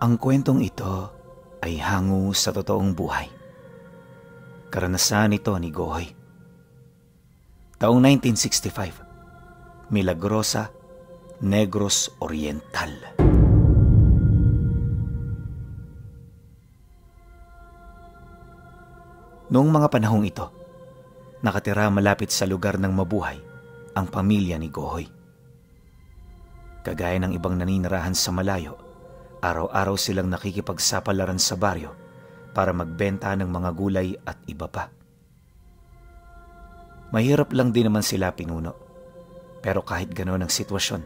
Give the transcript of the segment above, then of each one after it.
Ang kwentong ito ay hango sa totoong buhay. Karanasan ito ni Gohoy. Taong 1965, Milagrosa, Negros Oriental. Noong mga panahong ito, nakatira malapit sa lugar ng mabuhay ang pamilya ni Gohoy. Kagaya ng ibang naninirahan sa malayo, araw-araw silang nakikipagsapalaran sa baryo para magbenta ng mga gulay at iba pa. Mahirap lang din naman sila pinuno, pero kahit gano'n ang sitwasyon,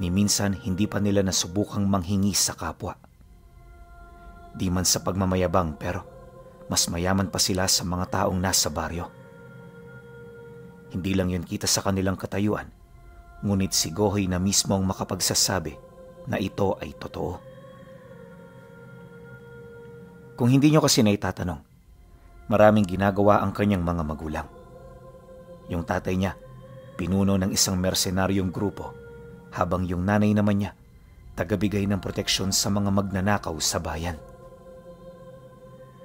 ni minsan hindi pa nila nasubukang manghingi sa kapwa. Di man sa pagmamayabang pero mas mayaman pa sila sa mga taong nasa baryo. Hindi lang yun kita sa kanilang katayuan, ngunit si Gohoy na mismo ang makapagsasabi na ito ay totoo. Kung hindi nyo kasi naitatanong, maraming ginagawa ang kanyang mga magulang. Yung tatay niya, pinuno ng isang mersenaryong grupo, habang yung nanay naman niya, tagabigay ng proteksyon sa mga magnanakaw sa bayan.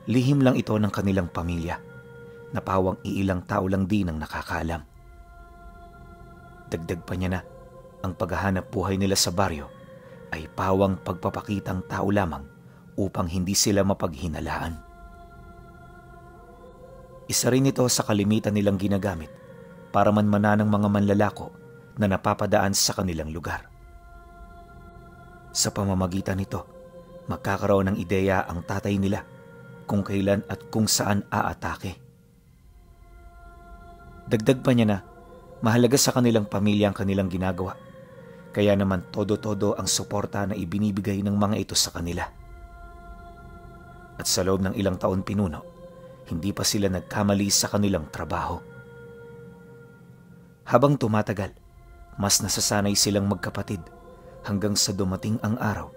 Lihim lang ito ng kanilang pamilya, na pawang iilang tao lang din ang nakakaalam. Dagdag pa niya na, ang paghahanap buhay nila sa baryo ay pawang pagpapakitang tao lamang upang hindi sila mapaghinalaan. Isa rin ito sa kalimitan nilang ginagamit para manmana ng mga manlalako na napapadaan sa kanilang lugar. Sa pamamagitan nito, magkakaroon ng ideya ang tatay nila kung kailan at kung saan aatake. Dagdag pa niya na mahalaga sa kanilang pamilya ang kanilang ginagawa, kaya naman todo-todo ang suporta na ibinibigay ng mga ito sa kanila. At sa loob ng ilang taon pinuno, hindi pa sila nagkamali sa kanilang trabaho. Habang tumatagal, mas nasasanay silang magkapatid hanggang sa dumating ang araw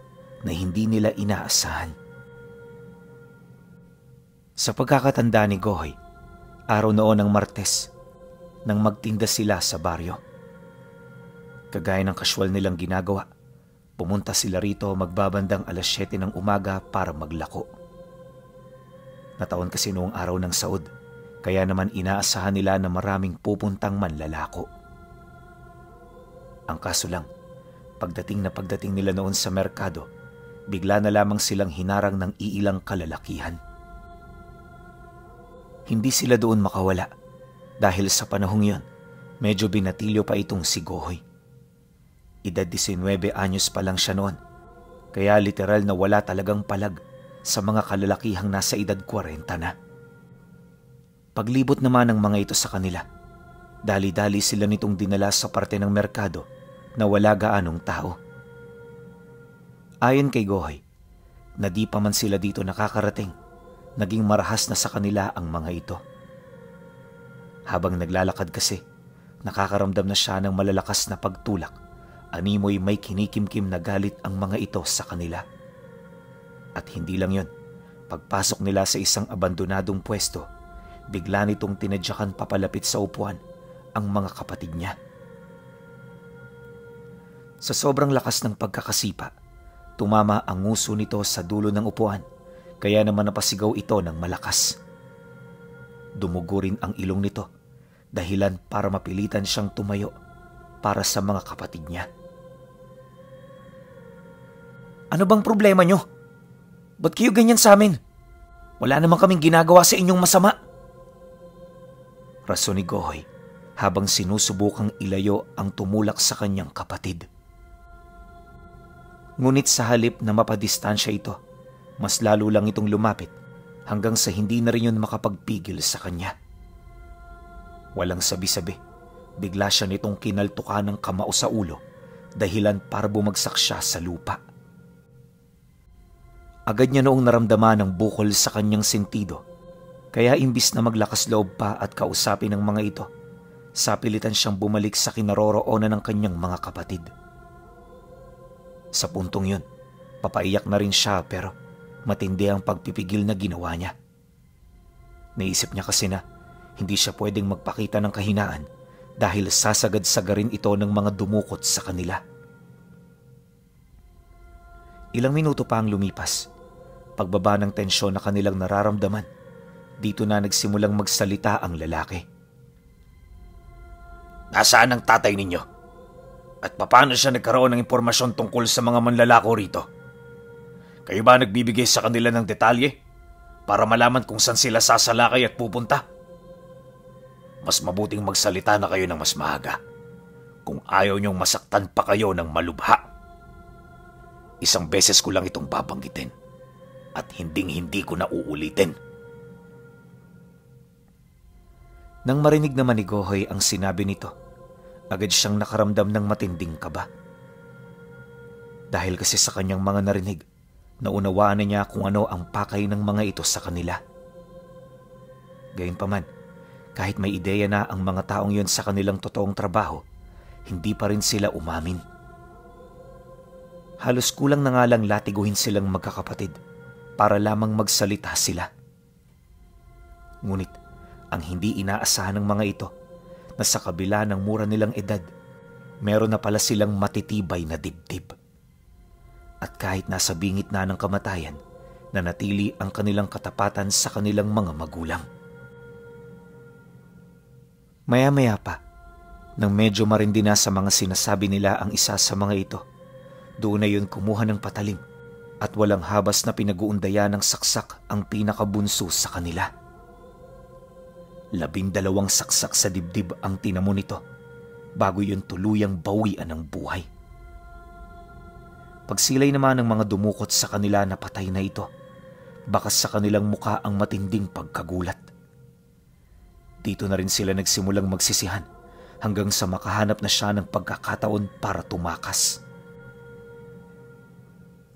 na hindi nila inaasahan. Sa pagkakatanda ni Gohoy, araw noon ng Martes, nang magtinda sila sa baryo. Kagaya ng kasyual nilang ginagawa, pumunta sila rito magbabandang 7:00 ng umaga para maglako. Nataon kasi noong araw ng saod, kaya naman inaasahan nila na maraming pupuntang manlalako. Ang kaso lang, pagdating nila noon sa merkado, bigla na lamang silang hinarang ng iilang kalalakihan. Hindi sila doon makawala dahil sa panahong yon, medyo binatilyo pa itong si Gohoy. Edad 19 anyos pa lang siya noon, kaya literal na wala talagang palag sa mga kalalakihang nasa edad 40 na. Paglibot naman ng mga ito sa kanila, dali-dali sila nitong dinala sa parte ng merkado na wala gaanong tao. Ayon kay Gohoy, na di pa man sila dito nakakarating, naging marahas na sa kanila ang mga ito. Habang naglalakad kasi, nakakaramdam na siya ng malalakas na pagtulak. Animoy may kinikimkim na galit ang mga ito sa kanila. At hindi lang yon, pagpasok nila sa isang abandonadong pwesto, bigla nitong tinadyakan papalapit sa upuan ang mga kapatid niya. Sa sobrang lakas ng pagkakasipa, tumama ang nguso nito sa dulo ng upuan, kaya naman napasigaw ito ng malakas. Dumugo rin ang ilong nito, dahilan para mapilitan siyang tumayo para sa mga kapatid niya. Ano bang problema nyo? Ba't kayo ganyan sa amin? Wala naman kaming ginagawa sa inyong masama. Rason ni Gohoy habang sinusubukang ilayo ang tumulak sa kanyang kapatid. Ngunit sa halip na mapadistansya ito, mas lalo lang itong lumapit hanggang sa hindi na rin yun makapagpigil sa kanya. Walang sabi-sabi, bigla siya nitong kinaltukan ng kamao sa ulo, dahilan para bumagsak siya sa lupa. Agad niya noong naramdaman ang bukol sa kanyang sentido, kaya imbis na maglakas loob pa at kausapin ng mga ito, sapilitan siyang bumalik sa kinaroroonan ng kanyang mga kapatid. Sa puntong yun, papaiyak na rin siya pero matindi ang pagpipigil na ginawa niya. Naisip niya kasi na hindi siya pwedeng magpakita ng kahinaan dahil sasagad-sagarin ito ng mga dumukot sa kanila. Ilang minuto pa ang lumipas. Pagbaba ng tensyon na kanilang nararamdaman, dito na nagsimulang magsalita ang lalaki. Nasaan ang tatay ninyo? At paano siya nagkaroon ng impormasyon tungkol sa mga manlalako rito? Kayo ba nagbibigay sa kanila ng detalye para malaman kung saan sila sasalakay at pupunta? Mas mabuting magsalita na kayo ng mas maaga kung ayaw niyong masaktan pa kayo ng malubha. Isang beses ko lang itong babanggitin at hinding-hindi ko na uulitin. Nang marinig naman ni Gohoy ang sinabi nito, agad siyang nakaramdam ng matinding kaba. Dahil kasi sa kanyang mga narinig, naunawaan na niya kung ano ang pakay ng mga ito sa kanila. Gayunpaman, kahit may ideya na ang mga taong yun sa kanilang totoong trabaho, hindi pa rin sila umamin. Halos kulang na nga lang latiguhin silang magkakapatid para lamang magsalita sila. Ngunit ang hindi inaasahan ng mga ito na sa kabila ng mura nilang edad, meron na pala silang matitibay na dibdib. At kahit nasa bingit na ng kamatayan, nanatili ang kanilang katapatan sa kanilang mga magulang. Maya-maya pa, nang medyo marindi na sa mga sinasabi nila ang isa sa mga ito, doon na yun kumuha ng patalim at walang habas na pinag-uundaya ng saksak ang pinakabunso sa kanila. 12 saksak sa dibdib ang tinamo nito bago yun tuluyang bawian ng buhay. Pagsilay naman ng mga dumukot sa kanila na patay na ito, bakas sa kanilang muka ang matinding pagkagulat. Dito na rin sila nagsimulang magsisihan hanggang sa makahanap na siya ng pagkakataon para tumakas.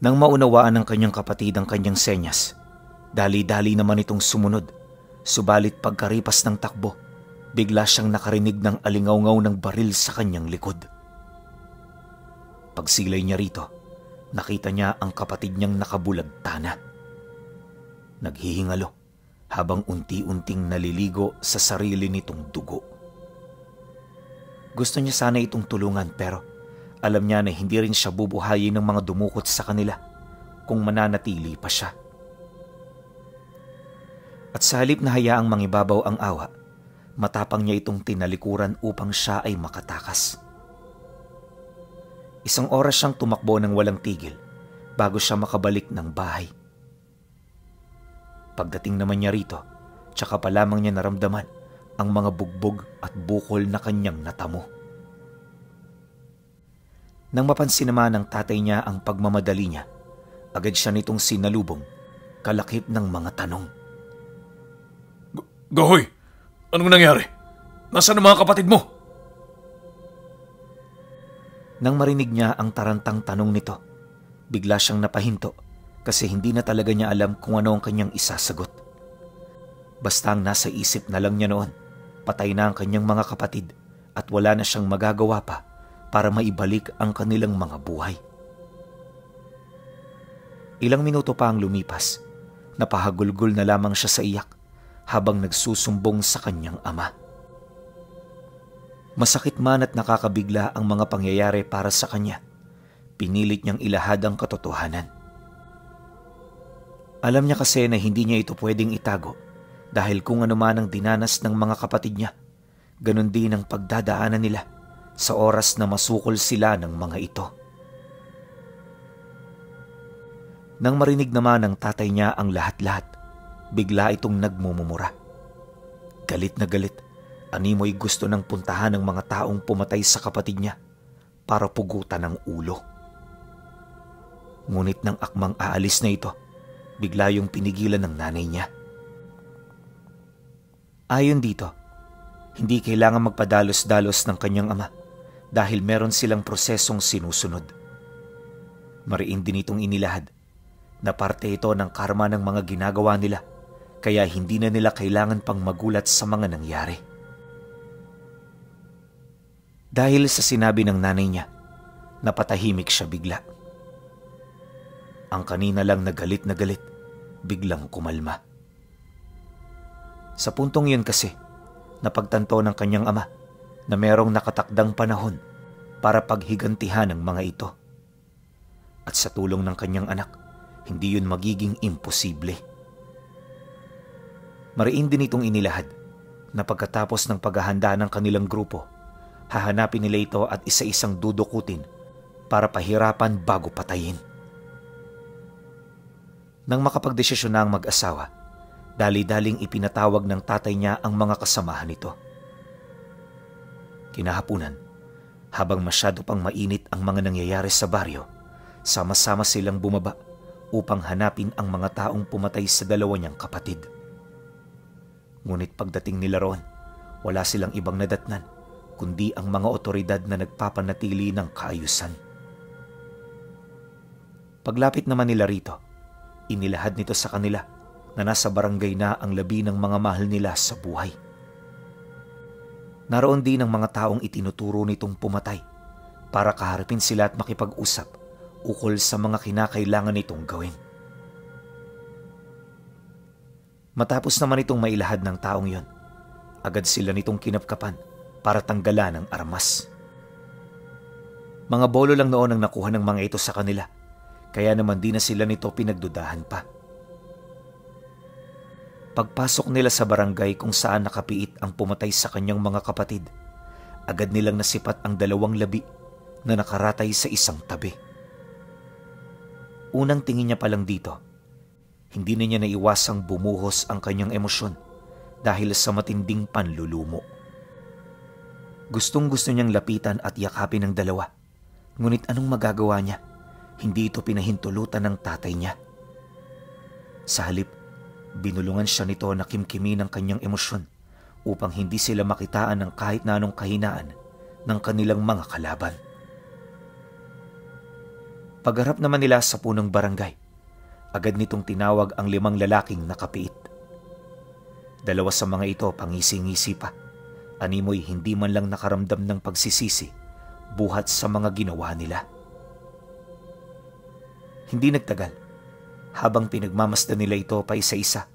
Nang maunawaan ng kanyang kapatid ang kanyang senyas, dali-dali naman itong sumunod. Subalit pagkaripas ng takbo, bigla siyang nakarinig ng alingaw-ngaw ng baril sa kanyang likod. Pagsilay niya rito, nakita niya ang kapatid niyang nakabulagta na. Naghihingalo habang unti-unting naliligo sa sarili nitong dugo. Gusto niya sana itong tulungan pero alam niya na hindi rin siya bubuhayin ng mga dumukot sa kanila kung mananatili pa siya. At sa halip na hayaang mangibabaw ang awa, matapang niya itong tinalikuran upang siya ay makatakas. Isang oras siyang tumakbo ng walang tigil bago siya makabalik ng bahay. Pagdating naman niya rito, tsaka pa lamang niya naramdaman ang mga bugbog at bukol na kanyang natamo. Nang mapansin naman ng tatay niya ang pagmamadali niya, agad siya nitong sinalubong, kalakip ng mga tanong. Gohoy, anong nangyari? Nasaan ang mga kapatid mo? Nang marinig niya ang tarantang tanong nito, bigla siyang napahinto kasi hindi na talaga niya alam kung ano ang kanyang isasagot. Basta ang nasa isip na lang niya noon, patay na ang kanyang mga kapatid at wala na siyang magagawa pa para maibalik ang kanilang mga buhay. Ilang minuto pa ang lumipas, napahagulgol na lamang siya sa iyak habang nagsusumbong sa kanyang ama. Masakit man at nakakabigla ang mga pangyayari para sa kanya, pinilit niyang ilahad ang katotohanan. Alam niya kasi na hindi niya ito pwedeng itago dahil kung ano man ang dinanas ng mga kapatid niya, ganun din ang pagdadaanan nila sa oras na masukol sila ng mga ito. Nang marinig naman ng tatay niya ang lahat-lahat, bigla itong nagmumumura. Galit na galit, animoy gusto nang puntahan ng mga taong pumatay sa kapatid niya para pugutan ang ulo. Ngunit nang akmang aalis na ito, bigla yung pinigilan ng nanay niya. Ayon dito, hindi kailangan magpadalos-dalos ng kanyang ama dahil meron silang prosesong sinusunod. Mariin din itong inilahad na parte ito ng karma ng mga ginagawa nila kaya hindi na nila kailangan pang magulat sa mga nangyari. Dahil sa sinabi ng nanay niya, napatahimik siya bigla. Ang kanina lang na galit, biglang kumalma. Sa puntong yun kasi, napagtanto ng kanyang ama na merong nakatakdang panahon para paghigantihan ng mga ito. At sa tulong ng kanyang anak, hindi yun magiging imposible. Mariin din itong inilahad na pagkatapos ng paghahanda ng kanilang grupo, hahanapin nila ito at isa-isang dudukutin para pahirapan bago patayin. Nang makapagdesisyon na ang mag-asawa, dali-daling ipinatawag ng tatay niya ang mga kasamahan nito. Kinahapunan, habang masyado pang mainit ang mga nangyayari sa baryo, sama-sama silang bumaba upang hanapin ang mga taong pumatay sa dalawa niyang kapatid. Ngunit pagdating nila roon, wala silang ibang nadatnan kundi ang mga otoridad na nagpapanatili ng kaayusan. Paglapit naman nila rito, inilahad nito sa kanila na nasa barangay na ang labi ng mga mahal nila sa buhay. Naroon din ang mga taong itinuturo nitong pumatay para kaharapin sila at makipag-usap ukol sa mga kinakailangan nitong gawin. Matapos naman itong mailahad ng taong yon, agad sila nitong kinapkapan para tanggalan ng armas. Mga bolo lang noon ang nakuha ng mga ito sa kanila, kaya naman di na sila nito pinagdudahan pa. Pagpasok nila sa barangay kung saan nakapiit ang pumatay sa kanyang mga kapatid, agad nilang nasipat ang dalawang labi na nakaratay sa isang tabi. Unang tingin niya pa lang dito, hindi na niya naiwasang bumuhos ang kanyang emosyon dahil sa matinding panlulumo. Gustong-gusto niyang lapitan at yakapin ang dalawa, ngunit anong magagawa niya? Hindi ito pinahintulutan ng tatay niya. Sa halip, binulungan siya nito na kimkimin ang kanyang emosyon upang hindi sila makitaan ng kahit na anong kahinaan ng kanilang mga kalaban. Pagharap naman nila sa punong barangay, agad nitong tinawag ang 5 lalaking nakapiit. 2 sa mga ito pangisi-ngisi pa, animoy hindi man lang nakaramdam ng pagsisisi buhat sa mga ginawa nila. Hindi nagtagal, habang pinagmamasdan nila ito pa isa-isa,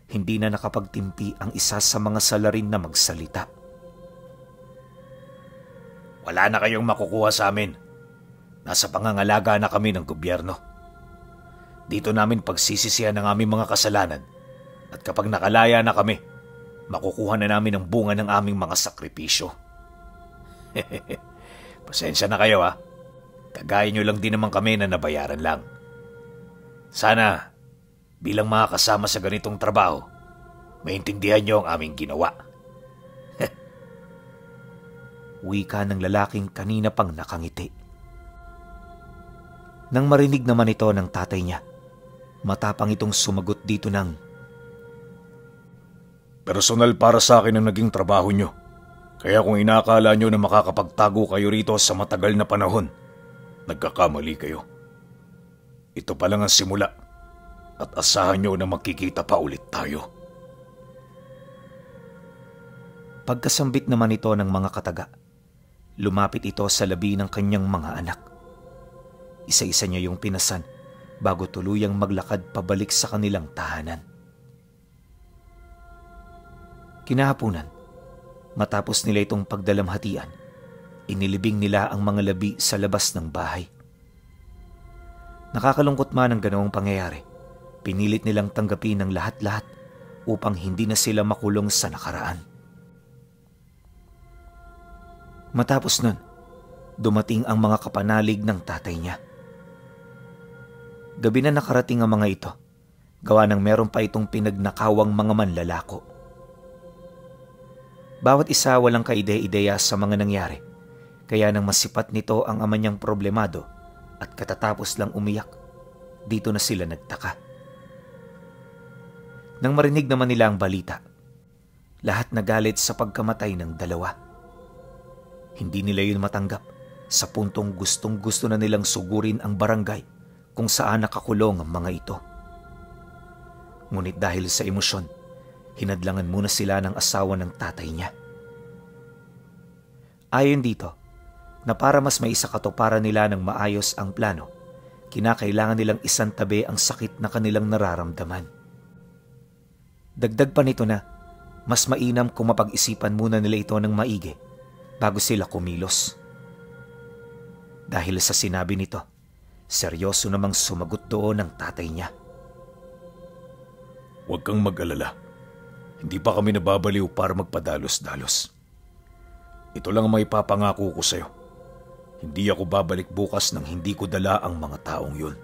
hindi na nakapagtimpi ang isa sa mga salarin na magsalita. Wala na kayong makukuha sa amin. Nasa pangangalaga na kami ng gobyerno. Dito namin pagsisisihan ang aming mga kasalanan at kapag nakalaya na kami, makukuha na namin ang bunga ng aming mga sakripisyo. Pasensya na kayo ha. Kagaya nyo lang din naman kami na nabayaran lang. Sana, bilang mga kasama sa ganitong trabaho, maintindihan nyo ang aming ginawa. Wika ng lalaking kanina pang nakangiti. Nang marinig naman ito ng tatay niya, matapang itong sumagot dito ng, personal para sa akin ang naging trabaho nyo. Kaya kung inakala nyo na makakapagtago kayo rito sa matagal na panahon, nagkakamali kayo. Ito pa lang ang simula at asahan nyo na magkikita pa ulit tayo. Pagkasambit naman ito ng mga kataga, lumapit ito sa labi ng kanyang mga anak. Isa-isa niya yung pinasan bago tuluyang maglakad pabalik sa kanilang tahanan. Kinahapunan, matapos nila itong pagdalamhatian, inilibing nila ang mga labi sa labas ng bahay. Nakakalungkot man ang ganoong pangyayari, pinilit nilang tanggapin ng lahat-lahat upang hindi na sila makulong sa nakaraan. Matapos nun, dumating ang mga kapanalig ng tatay niya. Gabi na nakarating ang mga ito, gawa ng meron pa itong pinagnakawang mga manlalako. Bawat isa walang kaide-ideya sa mga nangyari, kaya nang masipat nito ang ama niyang problemado at katatapos lang umiyak, dito na sila nagtaka. Nang marinig naman nila ang balita, lahat nagalit sa pagkamatay ng dalawa. Hindi nila yun matanggap sa puntong gustong-gusto na nilang sugurin ang barangay kung saan nakakulong ang mga ito. Ngunit dahil sa emosyon, hinadlangan muna sila ng asawa ng tatay niya. Ayon dito, na para mas maisakatuparan nila ng maayos ang plano, kinakailangan nilang isantabi ang sakit na kanilang nararamdaman. Dagdag pa nito na, mas mainam kung mapag-isipan muna nila ito ng maigi bago sila kumilos. Dahil sa sinabi nito, Seryoso namang sumagot doon ang tatay niya. Huwag kang mag-alala. Hindi pa kami nababaliw para magpadalos-dalos. Ito lang ang may papangako ko sa'yo. Hindi ako babalik bukas nang hindi ko dala ang mga taong yun.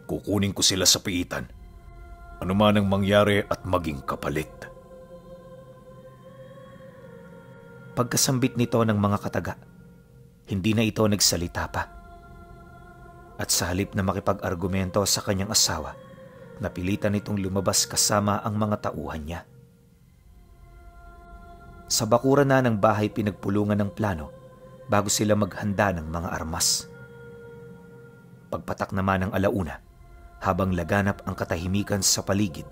Kukunin ko sila sa piitan. Ano man ang mangyari at maging kapalit. Pagkasambit nito ng mga kataga, hindi na ito nagsalita pa. At sa halip na makipag-argumento sa kanyang asawa, napilitan itong lumabas kasama ang mga tauhan niya. Sa bakuran na ng bahay pinagpulungan ng plano bago sila maghanda ng mga armas. Pagpatak naman ng alauna, habang laganap ang katahimikan sa paligid,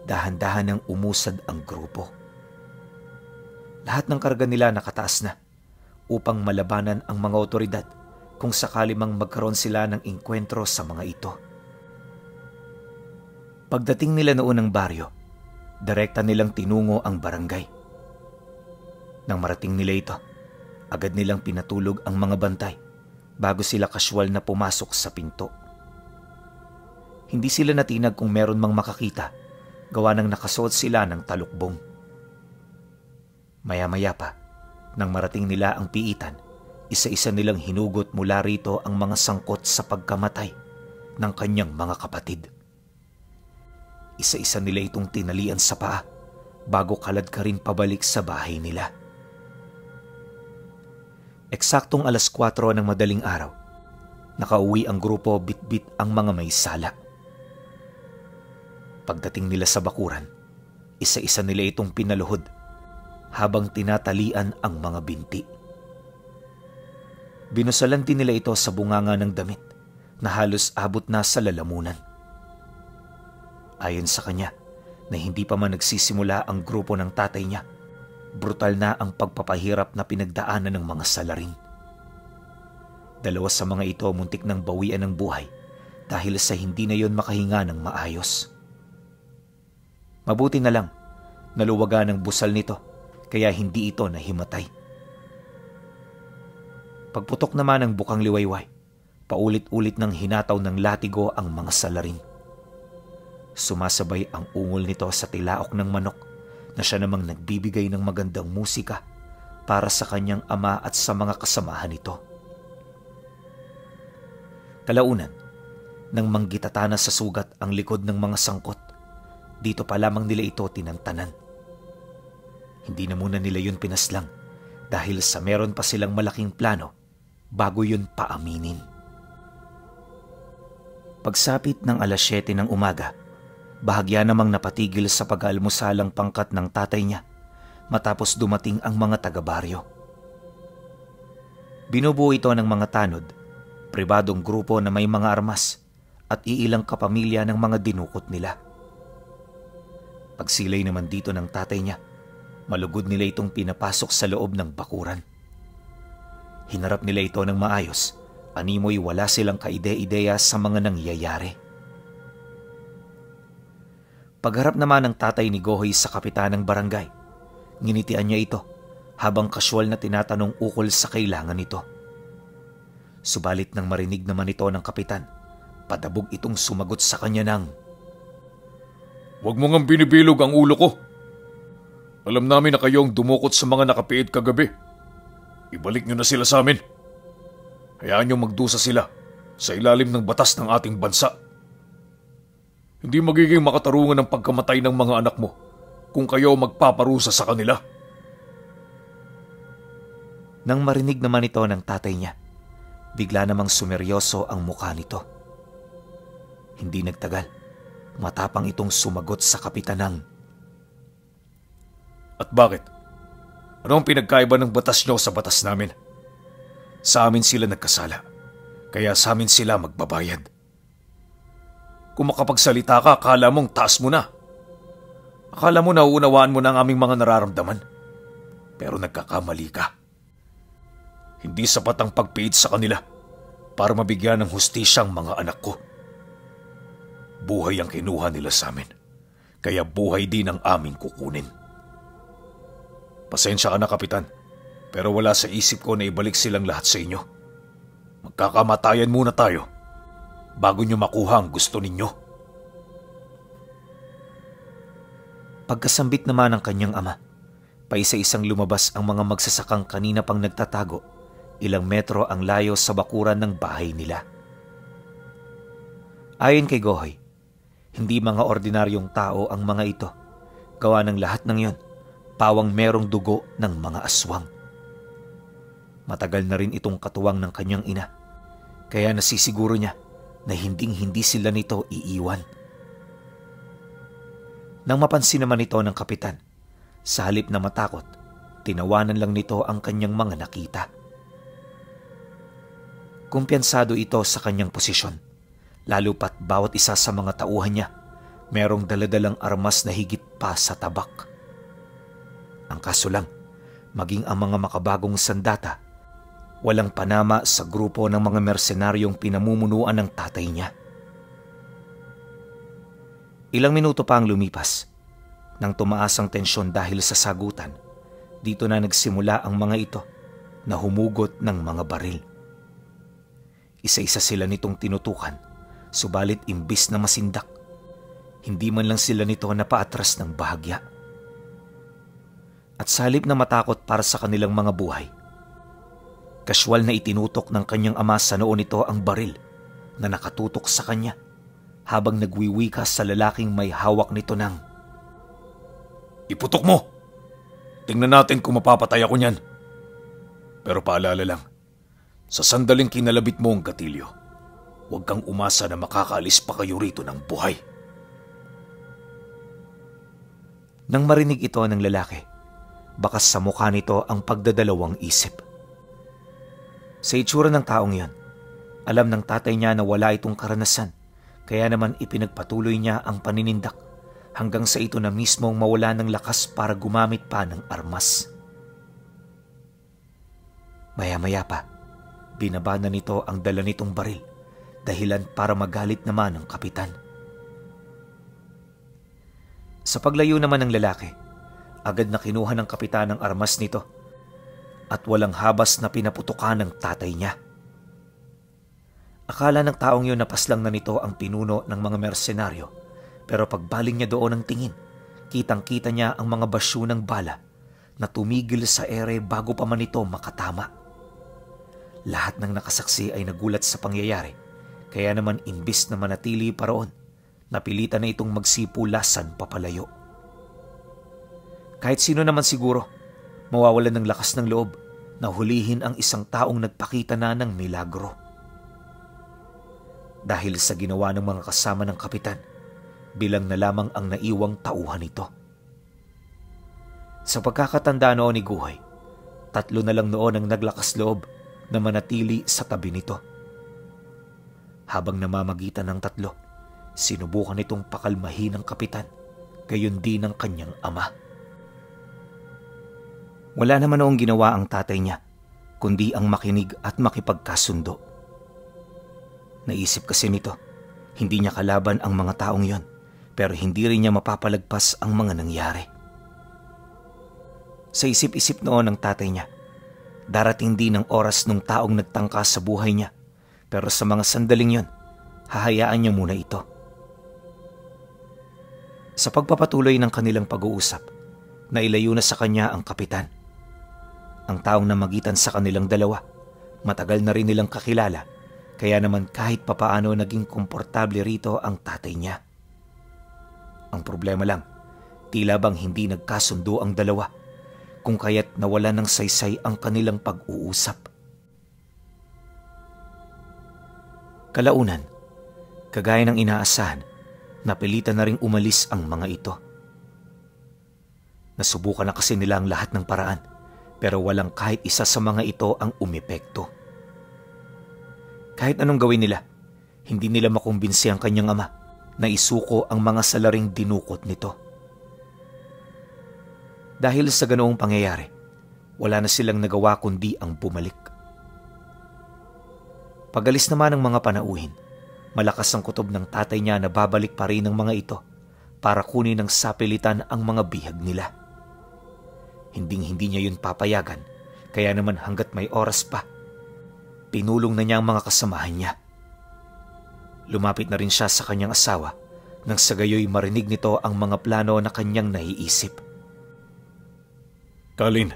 dahan-dahan nang umusad ang grupo. Lahat ng karga nila nakataas na upang malabanan ang mga otoridad kung sakali mang magkaroon sila ng engkwentro sa mga ito. Pagdating nila noon ng baryo, direkta nilang tinungo ang barangay. Nang marating nila ito, agad nilang pinatulog ang mga bantay bago sila kasywal na pumasok sa pinto. Hindi sila natinag kung meron mang makakita, gawa ng nakasuot sila ng talukbong. Maya-maya pa, nang marating nila ang piitan, isa-isa nilang hinugot mula rito ang mga sangkot sa pagkamatay ng kanyang mga kapatid. Isa-isa nila itong tinalian sa paa bago kalad ka rin pabalik sa bahay nila. Eksaktong 4:00 ng madaling araw, nakauwi ang grupo bitbit ang mga may sala. Pagdating nila sa bakuran, isa-isa nila itong pinaluhod habang tinatalian ang mga binti. Binusalan din nila ito sa bunganga ng damit na halos abot na sa lalamunan. Ayon sa kanya na hindi pa man nagsisimula ang grupo ng tatay niya, brutal na ang pagpapahirap na pinagdaanan ng mga salarin. 2 sa mga ito muntik ng bawian ng buhay dahil sa hindi na yon makahinga ng maayos. Mabuti na lang, naluwagan ang busal nito kaya hindi ito nahimatay. Pagputok naman ng bukang liwayway, paulit-ulit ng hinataw ng latigo ang mga salarin. Sumasabay ang ungol nito sa tilaok ng manok na siya namang nagbibigay ng magandang musika para sa kanyang ama at sa mga kasamahan nito. Kalaunan, nang manggitata na sa sugat ang likod ng mga sangkot, dito pa lamang nila ito tinantanan. Hindi na muna nila yun pinaslang dahil sa meron pa silang malaking plano bago yun paaminin. Pagsapit ng 7:00 ng umaga, bahagya namang napatigil sa pag-aalmusalang pangkat ng tatay niya matapos dumating ang mga taga-baryo. Binubuo ito ng mga tanod, pribadong grupo na may mga armas at iilang kapamilya ng mga dinukot nila. Pagsilay naman dito ng tatay niya, malugod nila itong pinapasok sa loob ng bakuran. Hinarap nila ito ng maayos, animoy wala silang kaide-ideya sa mga nangyayari. Pagharap naman ng tatay ni Gohoy sa kapitan ng barangay, nginitian niya ito habang kasywal na tinatanong ukol sa kailangan nito. Subalit nang marinig naman ito ng kapitan, padabog itong sumagot sa kanya ng, "Huwag mo ngang binibilog ang ulo ko. Alam namin na kayo ang dumukot sa mga nakapiit kagabi. Ibalik nyo na sila sa amin. Hayaan nyo magdusa sila sa ilalim ng batas ng ating bansa. Hindi magiging makatarungan ang pagkamatay ng mga anak mo kung kayo magpaparusa sa kanila." Nang marinig naman ito ng tatay niya, bigla namang sumeryoso ang mukha nito. Hindi nagtagal, matapang itong sumagot sa kapitanang, "At bakit? Ano ang pinagkaiba ng batas nyo sa batas namin? Sa amin sila nagkasala, kaya sa amin sila magbabayad. Kung makapagsalita ka, akala mong taas mo na. Akala mo nauunawaan mo na ang aming mga nararamdaman. Pero nagkakamali ka. Hindi sapat ang pagpiit sa kanila para mabigyan ng hustisya ang mga anak ko. Buhay ang kinuha nila sa amin, kaya buhay din ang aming kukunin. Pasensya ka na, Kapitan, pero wala sa isip ko na ibalik silang lahat sa inyo. Magkakamatayan muna tayo bago nyo makuha ang gusto ninyo. Pagkasambit naman ng kanyang ama, paisa-isang lumabas ang mga magsasakang kanina pang nagtatago, ilang metro ang layo sa bakuran ng bahay nila. Ayon kay Gohoy, hindi mga ordinaryong tao ang mga ito. Gawa ng lahat ng yon, pawang merong dugo ng mga aswang. Matagal na rin itong katuwang ng kanyang ina, kaya nasisiguro niya na hinding-hindi sila nito iiwan. Nang mapansin naman ito ng kapitan, sa halip na matakot, tinawanan lang nito ang kanyang mga nakita. Kumpiyansado ito sa kanyang posisyon, lalo pat bawat isa sa mga tauhan niya merong daladalang armas na higit pa sa tabak. Ang kaso lang, maging ang mga makabagong sandata, walang panama sa grupo ng mga mersenaryong pinamumunuan ng tatay niya. Ilang minuto pa ang lumipas. Nang tumaas ang tensyon dahil sa sagutan, dito na nagsimula ang mga ito na humugot ng mga baril. Isa-isa sila nitong tinutukan, subalit imbis na masindak, hindi man lang sila nito napaatras ng bahagya. At sa halip na matakot para sa kanilang mga buhay, kaswal na itinutok ng kanyang ama sa noo nito ang baril na nakatutok sa kanya habang nagwiwika sa lalaking may hawak nito ng, "Iputok mo! Tingnan natin kung mapapatay ako niyan. Pero paalala lang, sa sandaling kinalabit mo ang gatilyo, huwag kang umasa na makakaalis pa kayo rito ng buhay." Nang marinig ito ng lalaki, bakas sa mukha nito ang pagdadalawang isip. Sa itsura ng taong yon, alam ng tatay niya na wala itong karanasan, kaya naman ipinagpatuloy niya ang paninindak hanggang sa ito na mismong mawala ng lakas para gumamit pa ng armas. Maya-maya pa, binaba na nito ang dala nitong baril, dahilan para magalit naman ang kapitan. Sa paglayo naman ng lalaki, agad na kinuha ng kapitan ang armas nito at walang habas na pinaputukan ng tatay niya. Akala ng taong yun na paslang na nito ang pinuno ng mga mersenaryo, pero pagbaling niya doon ng tingin, kitang-kita niya ang mga basyo ng bala na tumigil sa ere bago pa man ito makatama. Lahat ng nakasaksi ay nagulat sa pangyayari, kaya naman imbis na manatili pa roon, napilitan na itong magsipulasan papalayo. Kahit sino naman siguro, mawawalan ng lakas ng loob na hulihin ang isang taong nagpakita na ng milagro. Dahil sa ginawa ng mga kasama ng kapitan, bilang na lamang ang naiwang tauhan nito. Sa pagkakatanda noon ni Guhay, 3 na lang noon ang naglakas loob na manatili sa tabi nito. Habang namamagitan ng 3, sinubukan nitong pakalmahin ng kapitan, gayon din ang kanyang ama. Wala naman noong ginawa ang tatay niya, kundi ang makinig at makipagkasundo. Naisip kasi nito, hindi niya kalaban ang mga taong yon, pero hindi rin niya mapapalagpas ang mga nangyari. Sa isip-isip noon ng tatay niya, darating din ang oras nung taong nagtangka sa buhay niya, pero sa mga sandaling yon, hahayaan niya muna ito. Sa pagpapatuloy ng kanilang pag-uusap, nailayo na sa kanya ang kapitan. Ang taong namagitan sa kanilang dalawa, matagal na rin nilang kakilala, kaya naman kahit papaano naging komportable rito ang tatay niya. Ang problema lang, tila bang hindi nagkasundo ang dalawa, kung kaya't nawala ng saysay ang kanilang pag-uusap. Kalaunan, kagaya ng inaasahan, napilitan na ring umalis ang mga ito. Nasubukan na kasi nila ang lahat ng paraan, pero walang kahit isa sa mga ito ang umepekto. Kahit anong gawin nila, hindi nila makumbinsi ang kanyang ama na isuko ang mga salaring dinukot nito. Dahil sa ganoong pangyayari, wala na silang nagawa kundi ang bumalik. Pagalis naman ng mga panauhin, malakas ang kutob ng tatay niya na babalik pa rin ng mga ito para kunin ng sapilitan ang mga bihag nila. Hinding-hindi niya yun papayagan, kaya naman hanggat may oras pa, pinulong na niya ang mga kasamahan niya. Lumapit na rin siya sa kanyang asawa nang sa gayoy marinig nito ang mga plano na kanyang naiisip. Kalin,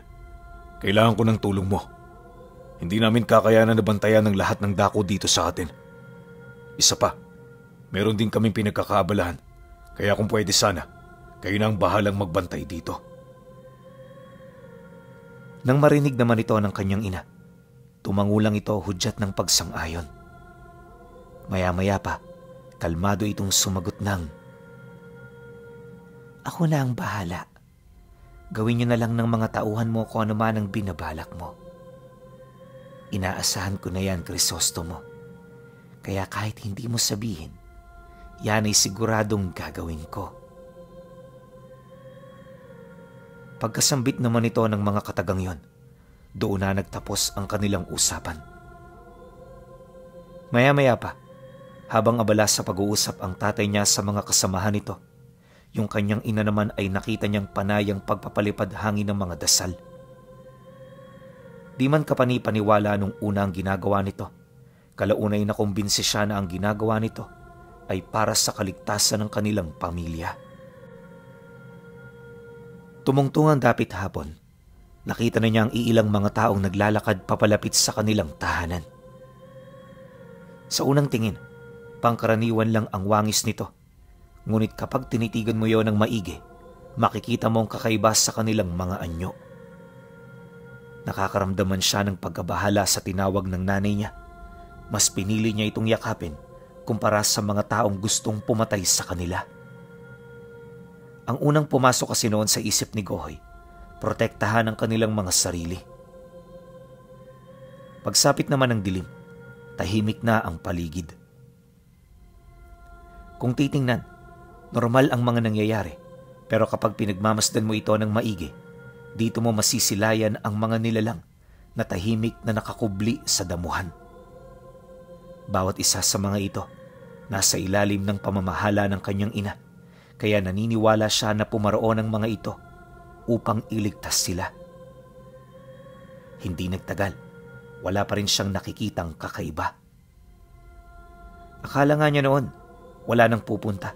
kailangan ko ng tulong mo. Hindi namin kakayanan na bantayan ng lahat ng dako dito sa atin. Isa pa, meron din kaming pinagkakaabalahan. Kaya kung pwede sana, kayo na ang bahalang magbantay dito. Nang marinig naman ito ng kanyang ina, tumangulang ito hudyat ng pagsang-ayon. Maya-maya pa, kalmado itong sumagot ng, "Ako na ang bahala. Gawin niyo na lang ng mga tauhan mo kung ano man ang binabalak mo. Inaasahan ko na yan, Crisostomo. Kaya kahit hindi mo sabihin, yan ay siguradong gagawin ko." Pagkasambit naman ito ng mga katagang yon, doon na nagtapos ang kanilang usapan. Maya-maya pa, habang abala sa pag-uusap ang tatay niya sa mga kasamahan nito, yung kanyang ina naman ay nakita niyang panayang pagpapalipad hangin ng mga dasal. Di man kapani-paniwala nung una ang ginagawa nito, kalaunay nakumbinsi siya na ang ginagawa nito ay para sa kaligtasan ng kanilang pamilya. Tumungtungang dapit hapon, nakita na niya ang iilang mga taong naglalakad papalapit sa kanilang tahanan. Sa unang tingin, pangkaraniwan lang ang wangis nito. Ngunit kapag tinitigan mo yon ng maigi, makikita mo ang kakaiba sa kanilang mga anyo. Nakakaramdaman siya ng pagkabahala sa tinawag ng nanay niya. Mas pinili niya itong yakapin kumpara sa mga taong gustong pumatay sa kanila. Ang unang pumasok kasi noon sa isip ni Gohoy, protektahan ang kanilang mga sarili. Pagsapit naman ng dilim, tahimik na ang paligid. Kung titingnan, normal ang mga nangyayari, pero kapag pinagmamasdan mo ito ng maigi, dito mo masisilayan ang mga nilalang na tahimik na nakakubli sa damuhan. Bawat isa sa mga ito, nasa ilalim ng pamamahala ng kanyang ina, kaya naniniwala siya na pumaroon ang mga ito upang iligtas sila. Hindi nagtagal, wala pa rin siyang nakikitang kakaiba. Akala nga niya noon, wala nang pupunta.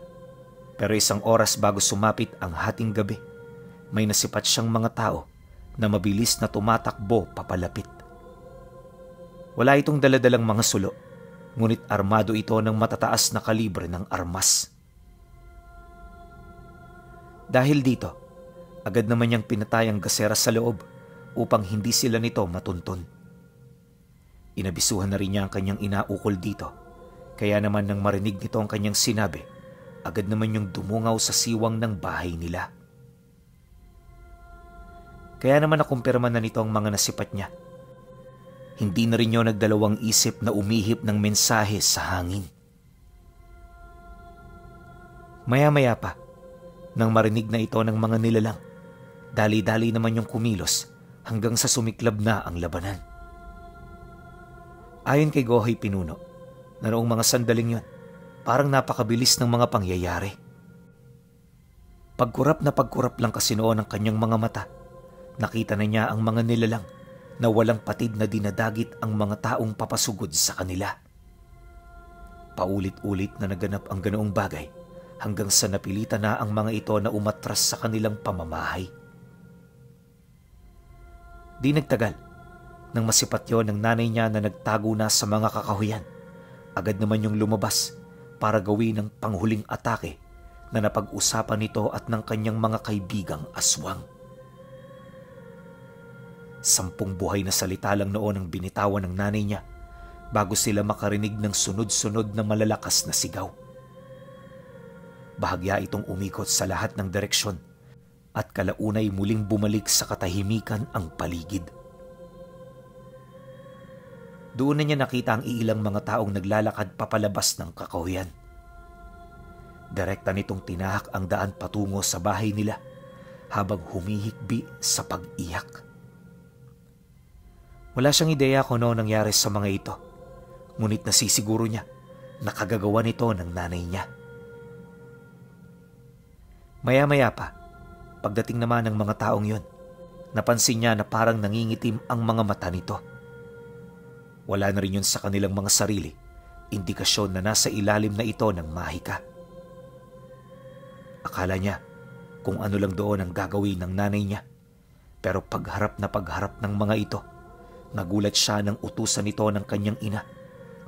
Pero isang oras bago sumapit ang hating gabi, may nasipat siyang mga tao na mabilis na tumatakbo papalapit. Wala itong daladalang mga sulo, ngunit armado ito ng matataas na kalibre ng armas. Dahil dito, agad naman niyang pinatay ang gasera sa loob upang hindi sila nito matuntun. Inabisuhan na rin niya ang kanyang ina ukol dito, kaya naman nang marinig nito ang kanyang sinabi, agad naman niyang dumungaw sa siwang ng bahay nila. Kaya naman nakumpirma na nito ang mga nasipat niya. Hindi na rin niya nagdalawang isip na umihip ng mensahe sa hangin. Maya-maya pa, nang marinig na ito ng mga nilalang, dali-dali naman yung kumilos hanggang sa sumiklab na ang labanan. Ayon kay Gohoy Pinuno, na noong mga sandaling yun, parang napakabilis ng mga pangyayari. Pagkurap lang kasi noon ang kanyang mga mata, nakita na niya ang mga nilalang na walang patid na dinadagit ang mga taong papasugod sa kanila. Paulit-ulit na naganap ang ganoong bagay, hanggang sa napilitan na ang mga ito na umatras sa kanilang pamamahay. Di nagtagal, nang masipat yon ng nanay niya na nagtago na sa mga kakahuyan, agad naman yung lumabas para gawin ang panghuling atake na napag-usapan nito at ng kanyang mga kaibigang aswang. 10 buhay na salita lang noon ang binitawan ng nanay niya bago sila makarinig ng sunod-sunod na malalakas na sigaw. Bahagya itong umikot sa lahat ng direksyon at kalaunay muling bumalik sa katahimikan ang paligid. Doon na niya nakita ang iilang mga taong naglalakad papalabas ng kakahuyan. Direkta nitong tinahak ang daan patungo sa bahay nila habang humihikbi sa pag-iyak. Wala siyang ideya kung ano nangyari sa mga ito, ngunit nasisiguro niya na kagagawa nito ng nanay niya. Maya-maya pa, pagdating naman ng mga taong yon, napansin niya na parang nangingitim ang mga mata nito. Wala na rin yun sa kanilang mga sarili indikasyon na nasa ilalim na ito ng mahika. Akala niya kung ano lang doon ang gagawin ng nanay niya, pero pagharap ng mga ito, nagulat siya ng utusan nito ng kanyang ina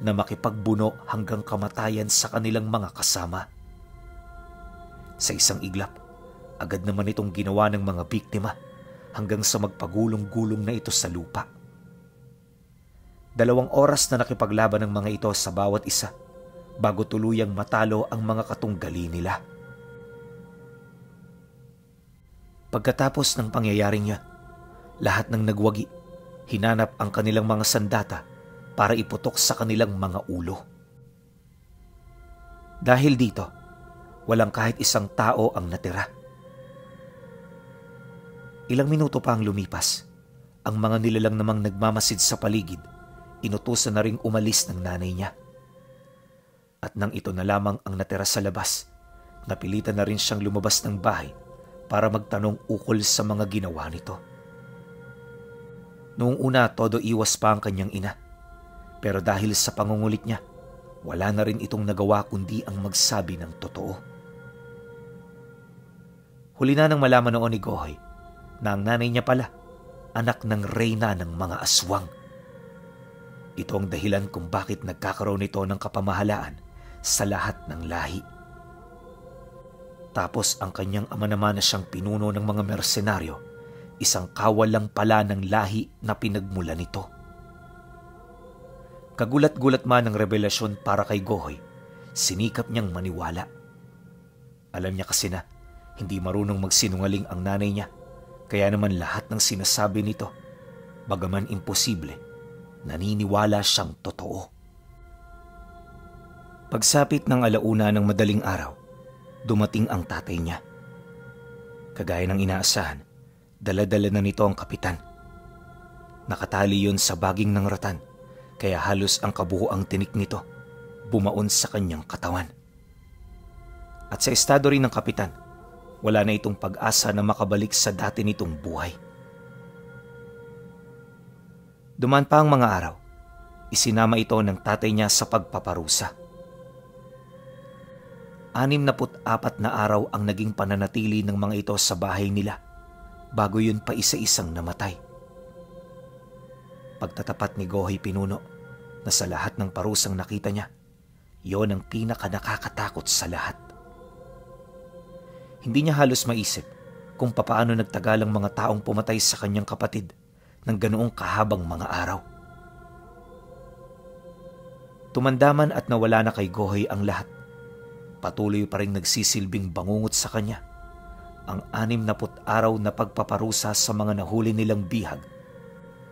na makipagbuno hanggang kamatayan sa kanilang mga kasama. Sa isang iglap, agad naman itong ginawa ng mga biktima hanggang sa magpagulong-gulong na ito sa lupa. 2 oras na nakipaglaban ng mga ito sa bawat isa bago tuluyang matalo ang mga katunggali nila. Pagkatapos ng pangyayaring yan, lahat ng nagwagi, hinanap ang kanilang mga sandata para iputok sa kanilang mga ulo. Dahil dito, walang kahit isang tao ang natira. Ilang minuto pa ang lumipas, ang mga nilalang namang nagmamasid sa paligid, inutusan na ring umalis ng nanay niya. At nang ito na lamang ang natira sa labas, napilitan na rin siyang lumabas ng bahay para magtanong ukol sa mga ginawa nito. Noong una, todo iwas pa ang kanyang ina. Pero dahil sa pangungulit niya, wala na rin itong nagawa kundi ang magsabi ng totoo. Huli na nang malaman noon ni Gohoy na ang nanay niya pala, anak ng reyna ng mga aswang. Ito ang dahilan kung bakit nagkakaroon ito ng kapamahalaan sa lahat ng lahi. Tapos ang kanyang ama naman na siyang pinuno ng mga mersenaryo, isang kawal lang pala ng lahi na pinagmula nito. Kagulat-gulat man ang revelasyon para kay Gohoy, sinikap niyang maniwala. Alam niya kasi na hindi marunong magsinungaling ang nanay niya, kaya naman lahat ng sinasabi nito, bagaman imposible, naniniwala siyang totoo. Pagsapit ng 1:00 ng madaling araw, dumating ang tatay niya. Kagaya ng inaasahan, dala-dala na nito ang kapitan. Nakatali yun sa baging ng ratan, kaya halos ang kabuuang tinik nito bumaon sa kanyang katawan. At sa estado rin ng kapitan, wala na itong pag-asa na makabalik sa dati nitong buhay. Dumaan pa ang mga araw, isinama ito ng tatay niya sa pagpaparusa. 64 na araw ang naging pananatili ng mga ito sa bahay nila bago yun pa isa-isang namatay. Pagtatapat ni Gohoy pinuno na sa lahat ng parusang nakita niya, yon ang pinaka-nakakatakot sa lahat. Hindi niya halos maisip kung papaano nagtagal ang mga taong pumatay sa kanyang kapatid ng ganoong kahabang mga araw. Tumandaman at nawala na kay Gohoy ang lahat. Patuloy pa rin nagsisilbing bangungot sa kanya ang 60 araw na pagpaparusa sa mga nahuli nilang bihag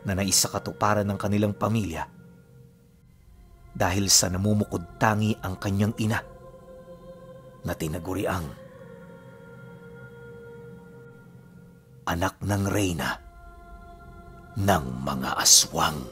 na naisakatuparan ng kanilang pamilya dahil sa namumukod tangi ang kanyang ina na tinaguriang anak ng reyna ng mga aswang.